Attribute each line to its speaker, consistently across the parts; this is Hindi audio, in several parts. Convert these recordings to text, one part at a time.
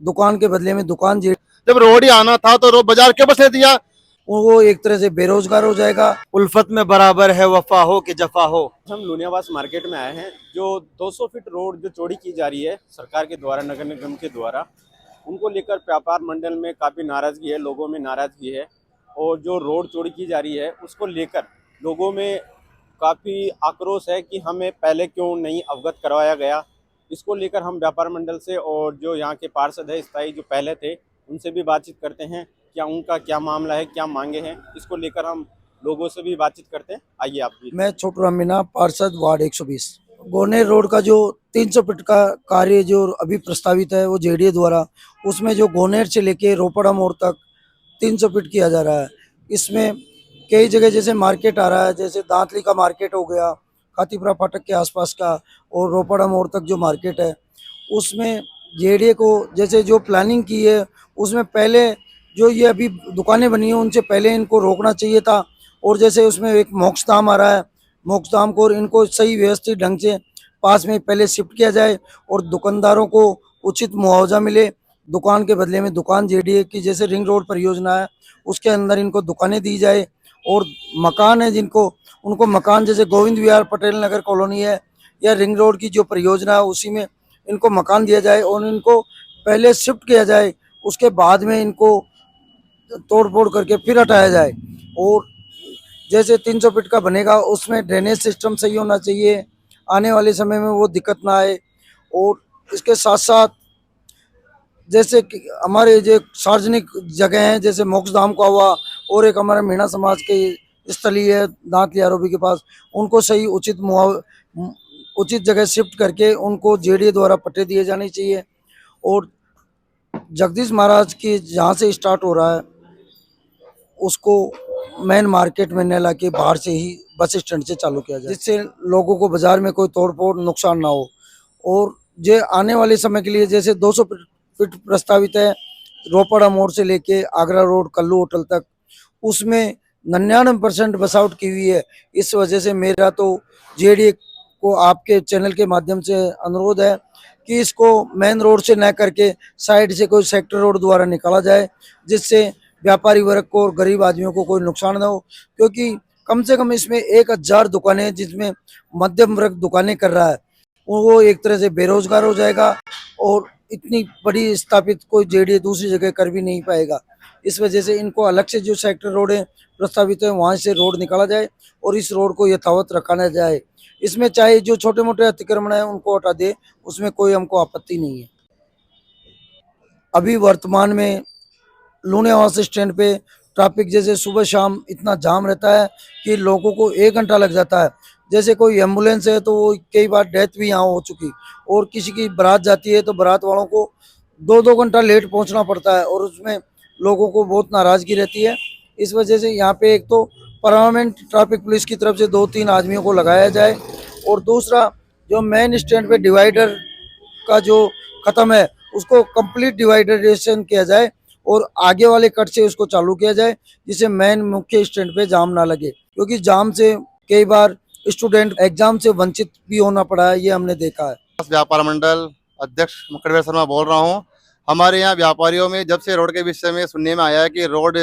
Speaker 1: दुकान के बदले में दुकान
Speaker 2: जब रोड ही आना था तो रोड बाजार क्यों बस ले दिया।
Speaker 1: वो एक तरह से बेरोजगार हो जाएगा।
Speaker 3: उल्फत में बराबर है वफा हो कि जफा हो।
Speaker 4: हम लुनियावास मार्केट में आए हैं। जो 200 फीट रोड जो चौड़ी की जा रही है सरकार के द्वारा, नगर निगम के द्वारा, उनको लेकर व्यापार मंडल में काफ़ी नाराज़गी है, लोगों में नाराज़गी है। और जो रोड चौड़ी की जा रही है उसको लेकर लोगों में काफ़ी आक्रोश है कि हमें पहले क्यों नहीं अवगत करवाया गया। इसको लेकर हम व्यापार मंडल से और जो यहाँ के पार्षद है स्थायी जो पहले थे उनसे भी बातचीत करते हैं, क्या उनका क्या मामला है, क्या मांगे हैं। इसको लेकर हम लोगों से भी बातचीत करते हैं। आइए आप भी।
Speaker 1: मैं छोटू राम मीना, पार्षद वार्ड 120। गोनेर रोड का जो 300 फीट का कार्य जो अभी प्रस्तावित है वो जेडीए द्वारा, उसमें जो गोनेर से लेके रोपड़ा मोड़ तक 300 फीट किया जा रहा है। इसमें कई जगह जैसे मार्केट आ रहा है, जैसे दांतली का मार्केट हो गया, खातीपुरा फाटक के आसपास का, और रोपड़ा मोड़ तक जो मार्केट है उसमें जेडीए को जैसे जो प्लानिंग की है उसमें पहले जो ये अभी दुकानें बनी हैं उनसे पहले इनको रोकना चाहिए था। और जैसे उसमें एक मोक्षधाम आ रहा है, मोक्षधाम को इनको सही व्यवस्थित ढंग से पास में पहले शिफ्ट किया जाए और दुकानदारों को उचित मुआवजा मिले। दुकान के बदले में दुकान जेडीए की जैसे रिंग रोड परियोजना है उसके अंदर इनको दुकानें दी जाए, और मकान है जिनको उनको मकान जैसे गोविंद विहार पटेल नगर कॉलोनी है या रिंग रोड की जो परियोजना है उसी में इनको मकान दिया जाए और इनको पहले शिफ्ट किया जाए, उसके बाद में इनको तोड़ फोड़ करके फिर हटाया जाए। और जैसे 300 फीट का बनेगा उसमें ड्रेनेज सिस्टम सही होना चाहिए, आने वाले समय में वो दिक्कत ना आए। और इसके साथ साथ जैसे कि हमारे जो सार्वजनिक जगह हैं जैसे मोक्षधाम का हुआ और एक हमारे मीणा समाज के स्थलीय है दांतली आरोपी के पास, उनको सही उचित जगह शिफ्ट करके उनको जेडीए द्वारा पट्टे दिए जाने चाहिए। और जगदीश महाराज की जहाँ से स्टार्ट हो रहा है उसको मेन मार्केट में न लाके बाहर से ही बस स्टैंड से चालू किया जाए, जिससे लोगों को बाजार में कोई तोड़ फोड़ नुकसान ना हो। और जो आने वाले समय के लिए जैसे 200 फीट प्रस्तावित है रोपड़ा मोड़ से लेके आगरा रोड कल्लू होटल तक, उसमें 99% बस आउट की हुई है। इस वजह से मेरा तो जेडीए को आपके चैनल के माध्यम से अनुरोध है कि इसको मेन रोड से न करके साइड से कोई सेक्टर रोड द्वारा निकाला जाए, जिससे व्यापारी वर्ग को और गरीब आदमियों को कोई नुकसान ना हो। क्योंकि कम से कम इसमें 1000 दुकानें जिसमें मध्यम वर्ग दुकानें कर रहा है वो एक तरह से बेरोजगार हो जाएगा और इतनी बड़ी स्थापित कोई जेडीए दूसरी जगह कर भी नहीं पाएगा। इस वजह से इनको अलग से जो सेक्टर रोड है प्रस्तावित है वहाँ से रोड निकाला जाए और इस रोड को यथावत रखा जाए। इसमें चाहे जो छोटे मोटे अतिक्रमण है उनको हटा दे, उसमें कोई हमको आपत्ति नहीं है। अभी वर्तमान में लुनियावास स्टैंड पे ट्रैफिक जैसे सुबह शाम इतना जाम रहता है कि लोगों को 1 घंटा लग जाता है। जैसे कोई एम्बुलेंस है तो वो कई बार डेथ भी यहाँ हो चुकी, और किसी की बारात जाती है तो बारात वालों को 2-2 घंटा लेट पहुँचना पड़ता है और उसमें लोगों को बहुत नाराज़गी रहती है। इस वजह से यहाँ पे एक तो परमानेंट ट्रैफिक पुलिस की तरफ से 2-3 आदमियों को लगाया जाए, और दूसरा जो मेन स्टैंड पे डिवाइडर का जो ख़त्म है उसको कंप्लीट डिवाइडरेशन किया जाए और आगे वाले कट से उसको चालू किया जाए, जिससे मेन मुख्य स्टैंड पे जाम ना लगे। क्योंकि जाम से कई बार स्टूडेंट एग्जाम से वंचित भी होना पड़ा है, ये हमने देखा है।
Speaker 2: व्यापार मंडल अध्यक्ष मुखर शर्मा बोल रहा हूँ। हमारे यहाँ व्यापारियों में जब से रोड के विषय में सुनने में आया है कि रोड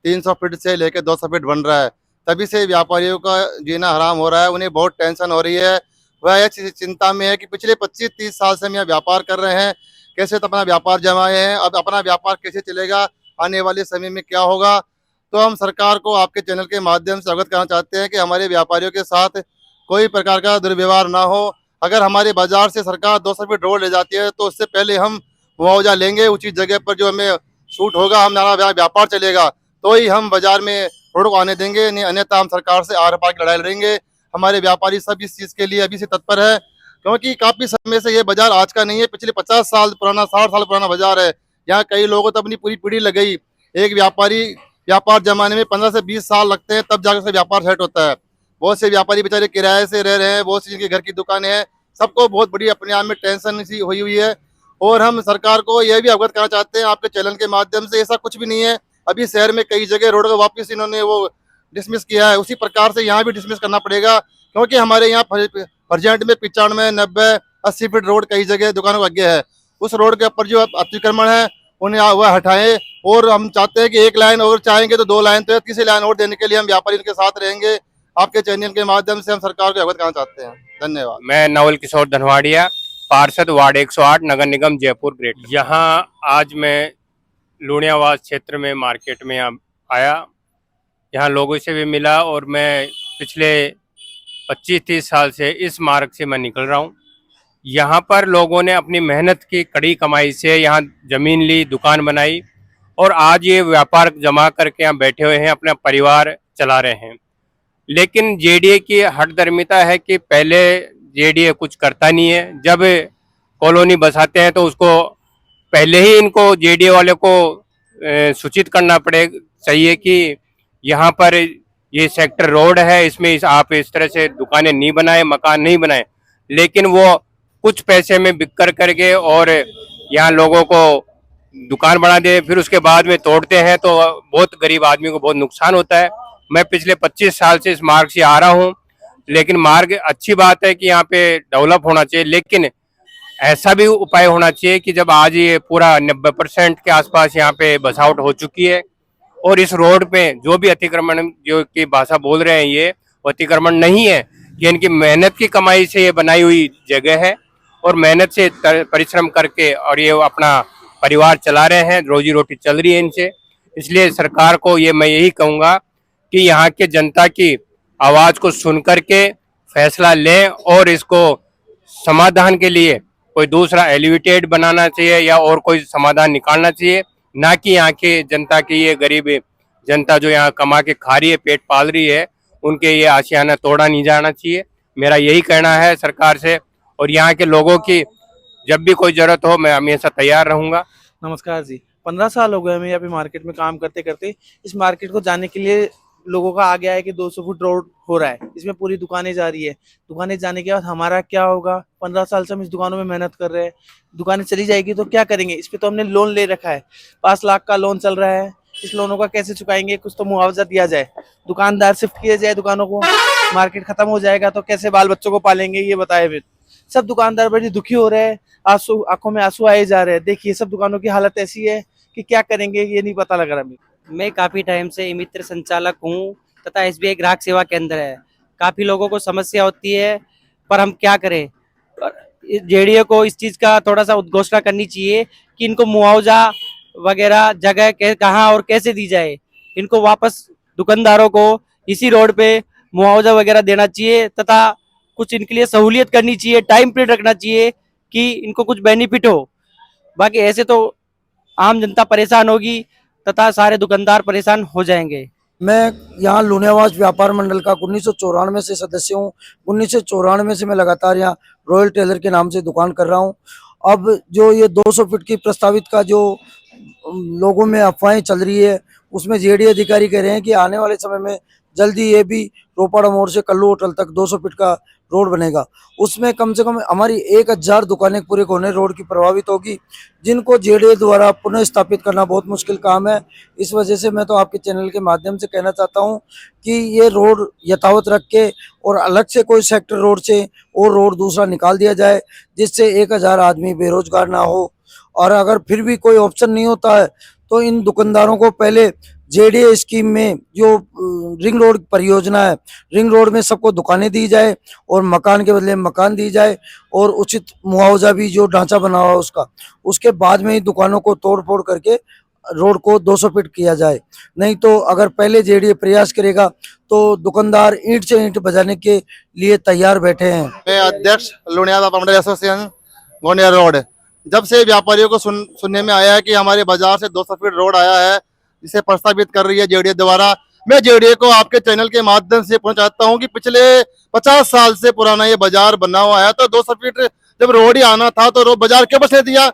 Speaker 2: 300 फीट से लेकर 200 फीट बन रहा है, तभी से व्यापारियों का जीना हराम हो रहा है। उन्हें बहुत टेंशन हो रही है। वह यह चिंता में है कि पिछले 25-30 साल से हम यहाँ व्यापार कर रहे हैं, कैसे तो अपना व्यापार जमाए हैं, अब अपना व्यापार कैसे चलेगा, आने वाले समय में क्या होगा। तो हम सरकार को आपके चैनल के माध्यम से अवगत करना चाहते हैं कि हमारे व्यापारियों के साथ कोई प्रकार का दुर्व्यवहार ना हो। अगर हमारे बाजार से सरकार 200 फीट रोड ले जाती है तो उससे पहले हम मुआवजा लेंगे उचित जगह पर, जो हमें छूट होगा, हमारा व्यापार चलेगा तो ही हम बाजार में रोड को आने देंगे, नहीं अन्यथा हम सरकार से आर पार की लड़ाई लड़ेंगे। हमारे व्यापारी सब इस चीज़ के लिए अभी से तत्पर है, क्योंकि काफ़ी समय से ये बाजार आज का नहीं है, पिछले 50 साल पुराना, 60 साल पुराना बाजार है। यहाँ कई लोगों तो अपनी पूरी पीढ़ी लग गई। एक व्यापार जमाने में 15 से 20 साल लगते हैं, तब जाकर उसका व्यापार सेट होता है। बहुत से व्यापारी बेचारे किराए से रह रहे हैं, बहुत सी जिनके घर की दुकानें हैं, सबको बहुत बड़ी अपने आप में टेंशन सी हुई है। और हम सरकार को यह भी अवगत करना चाहते हैं आपके चैनल के माध्यम से, ऐसा कुछ भी नहीं है। अभी शहर में कई जगह रोड को वापस इन्होंने वो डिसमिस किया है, उसी प्रकार से यहाँ भी डिसमिस करना पड़ेगा, क्योंकि हमारे यहाँ प्रेजेंट में 95, 90, 80 फीट रोड कई जगह दुकानों के आगे है। उस रोड के ऊपर जो अतिक्रमण है उन्हें वह हटाएं। और हम चाहते हैं कि एक लाइन और चाहेंगे तो 2 लाइन, तो तीसरी लाइन और देने के लिए हम व्यापारियों के साथ रहेंगे। आपके चैनल के माध्यम से हम सरकार को अवगत करना चाहते हैं। धन्यवाद।
Speaker 5: मैं नवल किशोर धनवाड़िया, पार्षद वार्ड 108, नगर निगम जयपुर ग्रेटर। यहाँ आज मैं लुणियावास क्षेत्र में मार्केट में आया, यहाँ लोगों से भी मिला और मैं पिछले 25-30 साल से इस मार्ग से मैं निकल रहा हूँ। यहाँ पर लोगों ने अपनी मेहनत की कड़ी कमाई से यहाँ जमीन ली, दुकान बनाई और आज ये व्यापार जमा करके यहाँ बैठे हुए हैं, अपना परिवार चला रहे हैं। लेकिन जेडीए की हठधर्मिता है कि पहले जेडीए कुछ करता नहीं है, जब कॉलोनी बसाते हैं तो उसको पहले ही इनको जेडीए वाले को सूचित करना चाहिए कि यहाँ पर ये सेक्टर रोड है, इसमें आप इस तरह से दुकानें नहीं बनाए, मकान नहीं बनाए। लेकिन वो कुछ पैसे में बिक्कर करके और यहाँ लोगों को दुकान बना दे, फिर उसके बाद में तोड़ते हैं तो बहुत गरीब आदमी को बहुत नुकसान होता है। मैं पिछले 25 साल से इस मार्ग से आ रहा हूँ, लेकिन मार्ग अच्छी बात है कि यहाँ पे डेवलप होना चाहिए, लेकिन ऐसा भी उपाय होना चाहिए कि जब आज ये पूरा 90% के आसपास यहाँ पे बसावट हो चुकी है और इस रोड पे जो भी अतिक्रमण जो की भाषा बोल रहे हैं ये अतिक्रमण नहीं है, कि इनकी मेहनत की कमाई से ये बनाई हुई जगह है और मेहनत से परिश्रम करके और ये अपना परिवार चला रहे हैं, रोजी रोटी चल रही है इनसे। इसलिए सरकार को ये मैं यही कहूँगा कि यहाँ के जनता की आवाज़ को सुन करके फैसला लें और इसको समाधान के लिए कोई दूसरा एलिवेटेड बनाना चाहिए या और कोई समाधान निकालना चाहिए, ना कि यहाँ के जनता की ये गरीब जनता जो यहाँ कमा के खा रही है, पेट पाल रही है, उनके ये आशियाना तोड़ा नहीं जाना चाहिए। मेरा यही कहना है सरकार से। और यहाँ के लोगों की जब भी कोई जरूरत हो मैं हमेशा तैयार रहूँगा।
Speaker 6: नमस्कार जी। 15 साल हो गए हमें यहाँ पे मार्केट में काम करते करते। इस मार्केट को जाने के लिए लोगों का आ गया है कि 200 फुट रोड हो रहा है, इसमें पूरी दुकानें जा रही है। दुकानें जाने के बाद हमारा क्या होगा? 15 साल से हम इस दुकानों में मेहनत कर रहे हैं, दुकानें चली जाएगी तो क्या करेंगे? इस पे तो हमने लोन ले रखा है, 5 लाख का लोन चल रहा है। इस लोनों का कैसे चुकाएंगे? कुछ तो मुआवजा दिया जाए, दुकानदार शिफ्ट किए जाए दुकानों को। मार्केट खत्म हो जाएगा तो कैसे बाल बच्चों को पालेंगे ये बताए। फिर सब दुकानदार बड़ी दुखी हो रहे हैं, आंसू आंखों में आंसू आए जा रहे हैं। देखिए सब दुकानों की हालत ऐसी है कि क्या करेंगे ये नहीं पता लग रहा।
Speaker 7: मैं काफ़ी टाइम से मित्र संचालक हूँ तथा एसबीआई ग्राहक सेवा केंद्र है। काफ़ी लोगों को समस्या होती है, पर हम क्या करें? जेडीए को इस चीज़ का थोड़ा सा उद्घोषणा करनी चाहिए कि इनको मुआवजा वगैरह जगह कहाँ और कैसे दी जाए। इनको वापस दुकानदारों को इसी रोड पे मुआवजा वगैरह देना चाहिए तथा कुछ इनके लिए सहूलियत करनी चाहिए, टाइम पीरियड रखना चाहिए कि इनको कुछ बेनिफिट हो। बाकी ऐसे तो आम जनता परेशान होगी तथा सारे दुकानदार परेशान हो जाएंगे।
Speaker 1: मैं यहाँ लुणियावास व्यापार मंडल का 1994 से सदस्य हूँ। 1994 से मैं लगातार यहाँ रॉयल टेलर के नाम से दुकान कर रहा हूँ। अब जो ये 200 फीट की प्रस्तावित का जो लोगों में अफवाहें चल रही है, उसमें जेडीए अधिकारी कह रहे हैं कि आने वाले समय में जल्दी ये भी रोपड़ा मोड़ से कल्लू होटल तक 200 फीट का रोड बनेगा। उसमें कम से कम हमारी 1000 दुकानें पूरे कोने रोड की प्रभावित होगी, जिनको जेडीए द्वारा पुनः स्थापित करना बहुत मुश्किल काम है। इस वजह से मैं तो आपके चैनल के माध्यम से कहना चाहता हूं कि ये रोड यथावत रख के और अलग से कोई सेक्टर रोड से और रोड दूसरा निकाल दिया जाए, जिससे 1000 आदमी बेरोजगार ना हो। और अगर फिर भी कोई ऑप्शन नहीं होता है तो इन दुकानदारों को पहले जेडीए स्कीम में जो रिंग रोड परियोजना है, रिंग रोड में सबको दुकानें दी जाए और मकान के बदले मकान दी जाए और उचित मुआवजा भी जो ढांचा बना हुआ है उसका, उसके बाद में ही दुकानों को तोड़ फोड़ करके रोड को 200 फीट किया जाए। नहीं तो अगर पहले जेडीए प्रयास करेगा तो दुकानदार ईंट से ईंट बजाने के लिए तैयार बैठे हैं।
Speaker 2: मैं अध्यक्ष लुणियावास मंडल एसोसिएशन गोनिया रोड। जब से व्यापारियों को सुनने में आया है कि हमारे बाजार से 200 फीट रोड आया है, जिसे प्रस्तावित कर रही है जेडीए द्वारा, मैं जेडीए को आपके चैनल के माध्यम से पहुंचाता हूं कि पिछले 50 साल से पुराना ये बाजार बना हुआ है। तो 200 फीट जब रोड ही आना था तो रोड बाजार क्यों बसने दिया?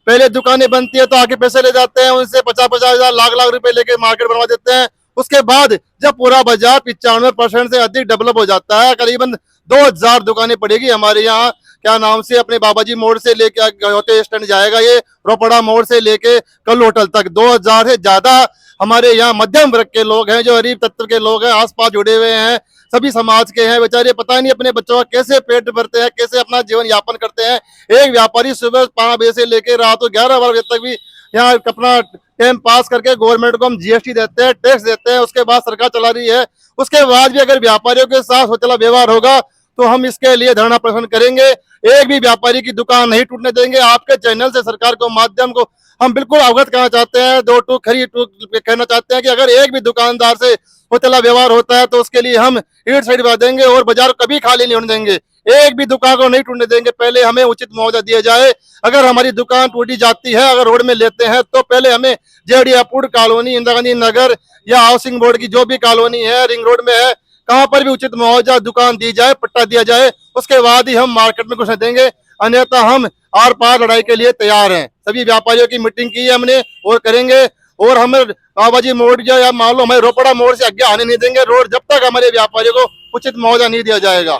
Speaker 2: पहले दुकानें बनती है तो आगे पैसे ले जाते हैं, उनसे 50-50 हजार लाख रुपए लेके मार्केट बनवा देते हैं। उसके बाद जब पूरा बाजार 95% से अधिक डेवलप हो जाता है, करीबन 2000 दुकानें पड़ेगी हमारे यहाँ। क्या नाम से अपने बाबाजी मोड़ से लेके गयोते स्टैंड जाएगा, ये रोपड़ा मोड़ से लेके कल होटल तक 2000 से ज्यादा हमारे यहाँ मध्यम वर्ग के लोग हैं, जो गरीब तत्व के लोग हैं, आसपास जुड़े हुए हैं। सभी समाज के हैं, बेचारे पता नहीं अपने बच्चों का कैसे पेट भरते हैं, कैसे अपना जीवन यापन करते हैं। एक व्यापारी सुबह 5 बजे से लेकर रात को 11-12 बजे तक भी यहाँ अपना टाइम पास करके गवर्नमेंट को हम जीएसटी देते हैं, टैक्स देते हैं, उसके बाद सरकार चला रही है। उसके बाद भी अगर व्यापारियों के साथ सोचला व्यवहार होगा तो हम इसके लिए धरना प्रदर्शन करेंगे। एक भी व्यापारी की दुकान नहीं टूटने देंगे। आपके चैनल से सरकार को माध्यम को हम बिल्कुल अवगत करना चाहते हैं, दो टूक खरी टूक कहना चाहते हैं कि अगर एक भी दुकानदार से होटला व्यवहार होता है तो उसके लिए हम ईट साइड बना देंगे और बाजार कभी खाली नहीं होने देंगे। एक भी दुकान को नहीं टूटने देंगे। पहले हमें उचित मुआवजा दिया जाए। अगर हमारी दुकान टूटी जाती है, अगर रोड में लेते हैं तो पहले हमें जेडियापुर कॉलोनी, इंदिरा गांधी नगर या हाउसिंग बोर्ड की जो भी कॉलोनी है, रिंग रोड में है, कहाँ पर भी उचित मुआवजा दुकान दी जाए, पट्टा दिया जाए, उसके बाद ही हम मार्केट में घुसने देंगे। अन्यथा हम आर पार लड़ाई के लिए तैयार हैं। सभी व्यापारियों की मीटिंग की है हमने और करेंगे। और हमें बाबाजी मोड़ या मान लो हमें रोपड़ा मोड़ से आगे आने नहीं देंगे रोड, जब तक हमारे व्यापारियों को उचित मुआवजा नहीं दिया जाएगा।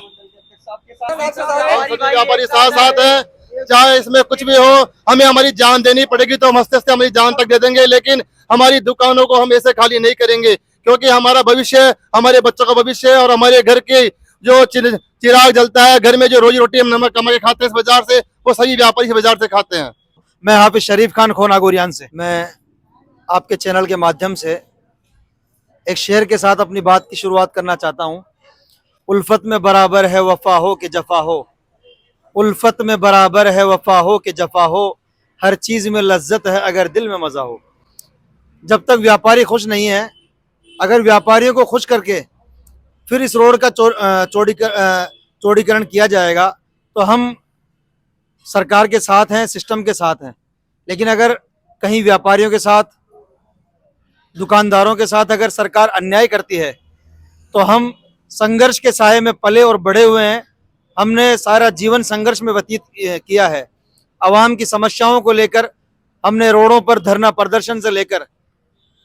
Speaker 2: सभी व्यापारी साथ साथ हैं, चाहे इसमें कुछ भी हो, हमें हमारी जान देनी पड़ेगी तो हम हंसते हंसते हमारी जान तक दे देंगे, लेकिन हमारी दुकानों को हम ऐसे खाली नहीं करेंगे, क्योंकि हमारा भविष्य, हमारे बच्चों का भविष्य और हमारे घर के जो चिराग जलता है, घर में जो रोजी रोटी हम नमक कमा के खाते हैं इस बाजार से, वो सभी व्यापारी इस बाजार से खाते हैं।
Speaker 3: मैं हाफिज शरीफ खान खोना गोरियान से, मैं आपके चैनल के माध्यम से एक शेर के साथ अपनी बात की शुरुआत करना चाहता हूँ। उल्फत में बराबर है वफा हो कि जफा हो, उल्फत में बराबर है वफा हो कि जफा हो, हर चीज़ में लज्जत है अगर दिल में मज़ा हो। जब तक व्यापारी खुश नहीं है, अगर व्यापारियों को खुश करके फिर इस रोड का चौड़ीकरण किया जाएगा तो हम सरकार के साथ हैं, सिस्टम के साथ हैं। लेकिन अगर कहीं व्यापारियों के साथ, दुकानदारों के साथ अगर सरकार अन्याय करती है तो हम संघर्ष के साये में पले और बड़े हुए हैं। हमने सारा जीवन संघर्ष में व्यतीत किया है। आवाम की समस्याओं को लेकर हमने रोडों पर धरना प्रदर्शन से लेकर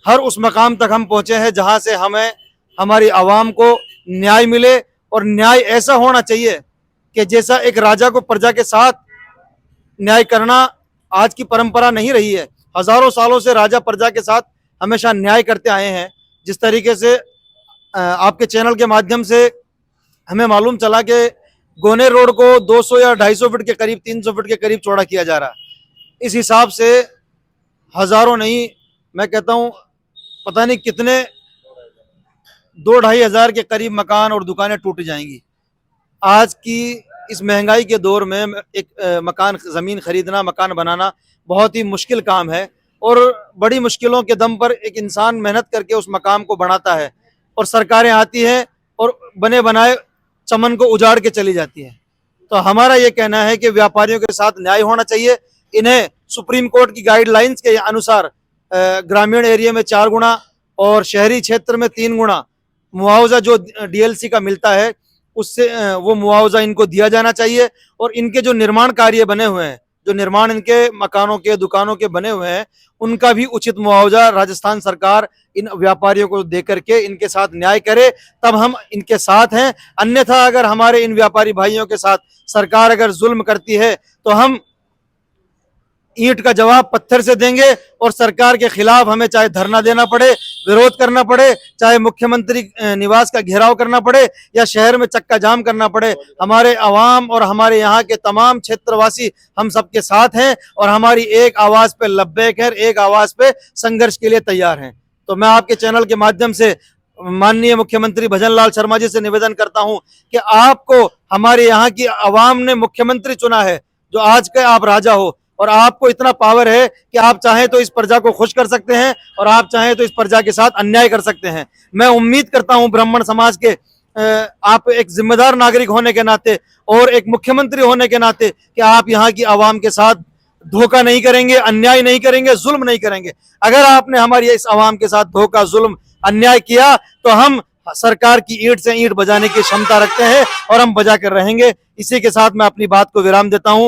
Speaker 3: हर उस मकाम तक हम पहुंचे हैं जहां से हमें, हमारी आवाम को न्याय मिले। और न्याय ऐसा होना चाहिए कि जैसा एक राजा को प्रजा के साथ न्याय करना आज की परंपरा नहीं रही है। हजारों सालों से राजा प्रजा के साथ हमेशा न्याय करते आए हैं। जिस तरीके से आपके चैनल के माध्यम से हमें मालूम चला कि गोनेर रोड को 200 या 250 फीट के करीब, 300 फीट के करीब चौड़ा किया जा रहा है। इस हिसाब से हजारों नहीं, मैं कहता हूँ पता नहीं कितने 2-2.5 हज़ार के करीब मकान और दुकानें टूट जाएंगी। आज की इस महंगाई के दौर में एक मकान, ज़मीन खरीदना, मकान बनाना बहुत ही मुश्किल काम है। और बड़ी मुश्किलों के दम पर एक इंसान मेहनत करके उस मकाम को बनाता है और सरकारें आती हैं और बने बनाए चमन को उजाड़ के चली जाती हैं। तो हमारा ये कहना है कि व्यापारियों के साथ न्याय होना चाहिए। इन्हें सुप्रीम कोर्ट की गाइडलाइंस के अनुसार ग्रामीण एरिया में 4 गुना और शहरी क्षेत्र में 3 गुना मुआवजा जो डीएलसी का मिलता है, उससे वो मुआवजा इनको दिया जाना चाहिए। और इनके जो निर्माण कार्य बने हुए हैं, जो निर्माण इनके मकानों के, दुकानों के बने हुए हैं, उनका भी उचित मुआवजा राजस्थान सरकार इन व्यापारियों को दे करके इनके साथ न्याय करे, तब हम इनके साथ हैं। अन्यथा अगर हमारे इन व्यापारी भाइयों के साथ सरकार अगर जुल्म करती है तो हम ईंट का जवाब पत्थर से देंगे और सरकार के खिलाफ हमें चाहे धरना देना पड़े, विरोध करना पड़े, चाहे मुख्यमंत्री निवास का घेराव करना पड़े या शहर में चक्का जाम करना पड़े, हमारे अवाम और हमारे यहाँ के तमाम क्षेत्रवासी हम सबके साथ हैं और हमारी एक आवाज पे लब्बैक है, एक आवाज पे संघर्ष के लिए तैयार हैं। तो मैं आपके चैनल के माध्यम से माननीय मुख्यमंत्री भजन लाल शर्मा जी से निवेदन करता हूं कि आपको हमारे यहाँ की आवाम ने मुख्यमंत्री चुना है, जो आज के आप राजा हो, और आपको इतना पावर है कि आप चाहें तो इस प्रजा को खुश कर सकते हैं और आप चाहें तो इस प्रजा के साथ अन्याय कर सकते हैं। मैं उम्मीद करता हूं ब्राह्मण समाज के आप एक जिम्मेदार नागरिक होने के नाते और एक मुख्यमंत्री होने के नाते कि आप यहाँ की आवाम के साथ धोखा नहीं करेंगे, अन्याय नहीं करेंगे, जुल्म नहीं करेंगे। अगर आपने हमारी इस आवाम के साथ धोखा, जुल्म, अन्याय किया तो हम सरकार की ईंट से ईंट बजाने की क्षमता रखते हैं और हम बजा कर रहेंगे। इसी के साथ मैं अपनी बात को विराम देता हूं।